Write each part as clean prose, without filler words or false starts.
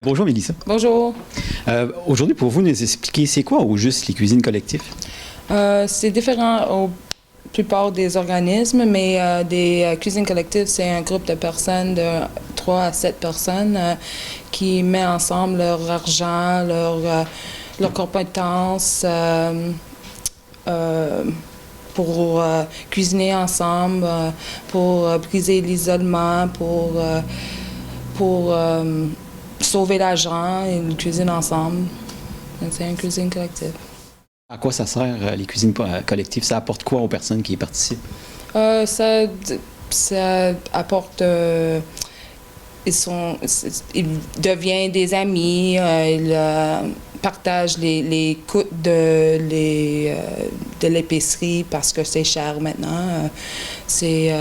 Bonjour Mélissa. Bonjour. Aujourd'hui, pour vous nous expliquer, c'est quoi au juste les cuisines collectives? C'est différent au plupart des organismes, mais des cuisines collectives, c'est un groupe de personnes, de 3 à 7 personnes, qui met ensemble leur argent, leurs compétences pour cuisiner ensemble, pour briser l'isolement, pour sauver l'argent. Ils cuisinent ensemble. Donc, c'est une cuisine collective. À quoi ça sert les cuisines collectives? Ça apporte quoi aux personnes qui y participent? Ça apporte... ils deviennent des amis, ils partagent les coûts de l'épicerie parce que c'est cher maintenant. C'est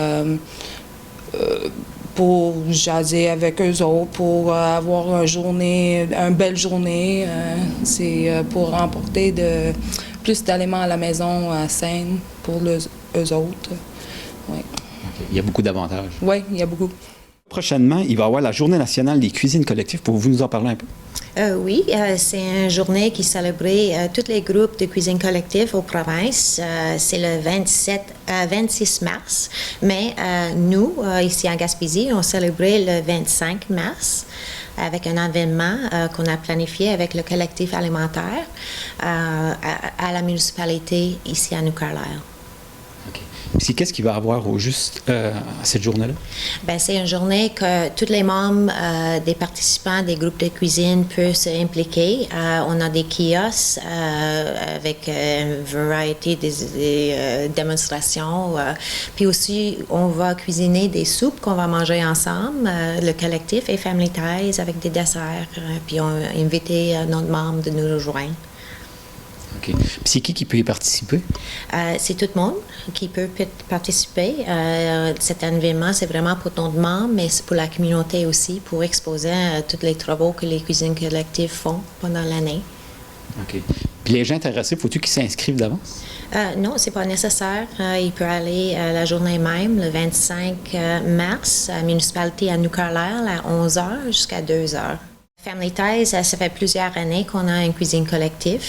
pour jaser avec eux autres, pour avoir une belle journée. C'est pour emporter plus d'aliments à la maison saines pour eux autres. Oui. Okay. Il y a beaucoup d'avantages. Oui, il y a beaucoup. Prochainement, il va y avoir la Journée nationale des cuisines collectives. Pouvez-vous nous en parler un peu? Oui, c'est une journée qui célèbre tous les groupes de cuisine collective aux provinces. C'est le 26 mars, mais nous, ici en Gaspésie, on célébrait le 25 mars avec un événement qu'on a planifié avec le collectif alimentaire à la municipalité ici à New Carlisle. OK. Qu'est-ce qu'il va y avoir au juste cette journée-là? Bien, c'est une journée que tous les membres des participants des groupes de cuisine peuvent s'impliquer. On a des kiosques avec une variété de démonstrations. Puis aussi, on va cuisiner des soupes qu'on va manger ensemble, le collectif et Family Ties avec des desserts. Puis on a invité notre membre de nous rejoindre. OK. Puis c'est qui peut y participer? C'est tout le monde qui peut participer. Cet événement, c'est vraiment pour notre membre, mais c'est pour la communauté aussi, pour exposer tous les travaux que les cuisines collectives font pendant l'année. OK. Puis les gens intéressés, faut-il qu'ils s'inscrivent d'avance? Non, c'est pas nécessaire. Il peut aller la journée même, le 25 mars, à la municipalité à New Carlisle, à 11h jusqu'à 2h. Family Ties, ça fait plusieurs années qu'on a une cuisine collective,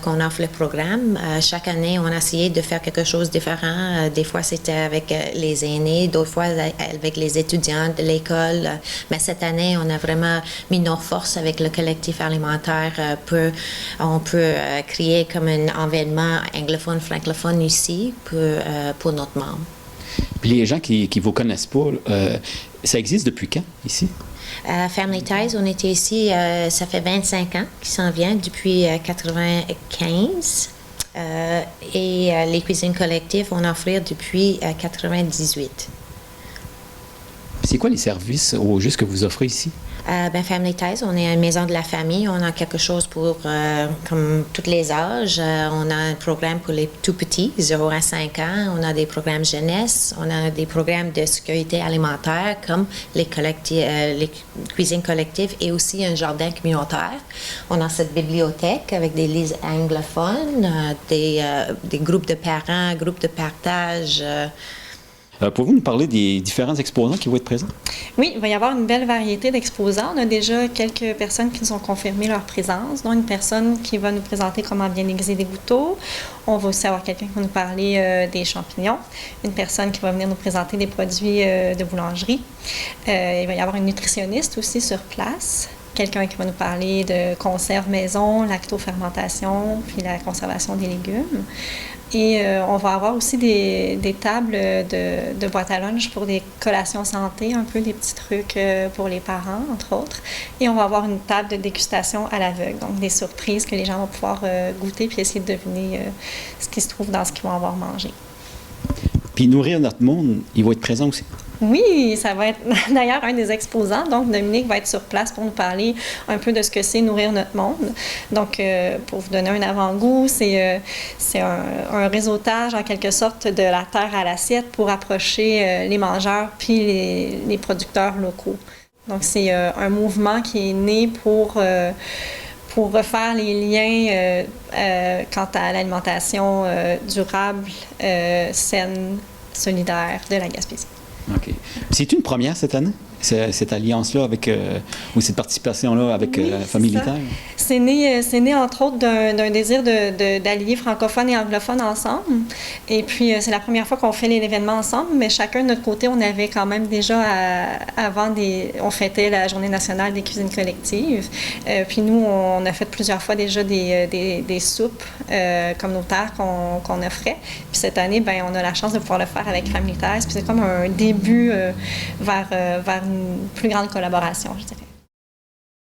qu'on offre le programme. Chaque année, on a essayé de faire quelque chose de différent. Des fois, c'était avec les aînés, d'autres fois avec les étudiants de l'école. Mais cette année, on a vraiment mis nos forces avec le collectif alimentaire. On peut créer comme un événement anglophone, francophone ici pour notre membre. Puis les gens qui ne vous connaissent pas, ça existe depuis quand ici? Family Ties, on était ici, ça fait 25 ans qu'ils s'en viennent, depuis 1995. Et les cuisines collectives, on offre depuis 1998. C'est quoi les services au juste que vous offrez ici? Family Ties, on est une maison de la famille. On a quelque chose pour comme tous les âges. On a un programme pour les tout petits, 0 à 5 ans. On a des programmes jeunesse. On a des programmes de sécurité alimentaire comme les cuisines collectives et aussi un jardin communautaire. On a cette bibliothèque avec des livres anglophones, des groupes de parents, groupes de partage. Pouvez-vous nous parler des différents exposants qui vont être présents? Oui, il va y avoir une belle variété d'exposants. On a déjà quelques personnes qui nous ont confirmé leur présence, dont une personne qui va nous présenter comment bien aiguiser des gouteaux. On va aussi avoir quelqu'un qui va nous parler des champignons, une personne qui va venir nous présenter des produits de boulangerie. Il va y avoir une nutritionniste aussi sur place. Quelqu'un qui va nous parler de conserve maison, lactofermentation, puis la conservation des légumes. Et on va avoir aussi des tables de boîte à lunch pour des collations santé, un peu des petits trucs pour les parents, entre autres. Et on va avoir une table de dégustation à l'aveugle, donc des surprises que les gens vont pouvoir goûter puis essayer de deviner ce qui se trouve dans ce qu'ils vont avoir mangé. Puis nourrir notre monde, il va être présent aussi? Oui, ça va être d'ailleurs un des exposants. Donc, Dominique va être sur place pour nous parler un peu de ce que c'est nourrir notre monde. Donc, pour vous donner un avant-goût, c'est un réseautage en quelque sorte de la terre à l'assiette pour approcher les mangeurs puis les producteurs locaux. Donc, c'est un mouvement qui est né pour refaire les liens quant à l'alimentation durable, saine, solidaire de la Gaspésie. OK. C'est une première cette année? cette alliance-là avec, ou cette participation-là avec Oui, la famille c'est ça. Litaille? C'est né entre autres d'un désir d'allier francophones et anglophones ensemble. Et puis, c'est la première fois qu'on fait l'événement ensemble, mais chacun de notre côté, on avait quand même déjà, on fêtait la Journée nationale des cuisines collectives. Puis nous, on a fait plusieurs fois déjà des soupes communautaires qu'on offrait. Puis cette année, ben, on a la chance de pouvoir le faire avec Family Ties. Puis c'est comme un début vers une plus grande collaboration, je dirais.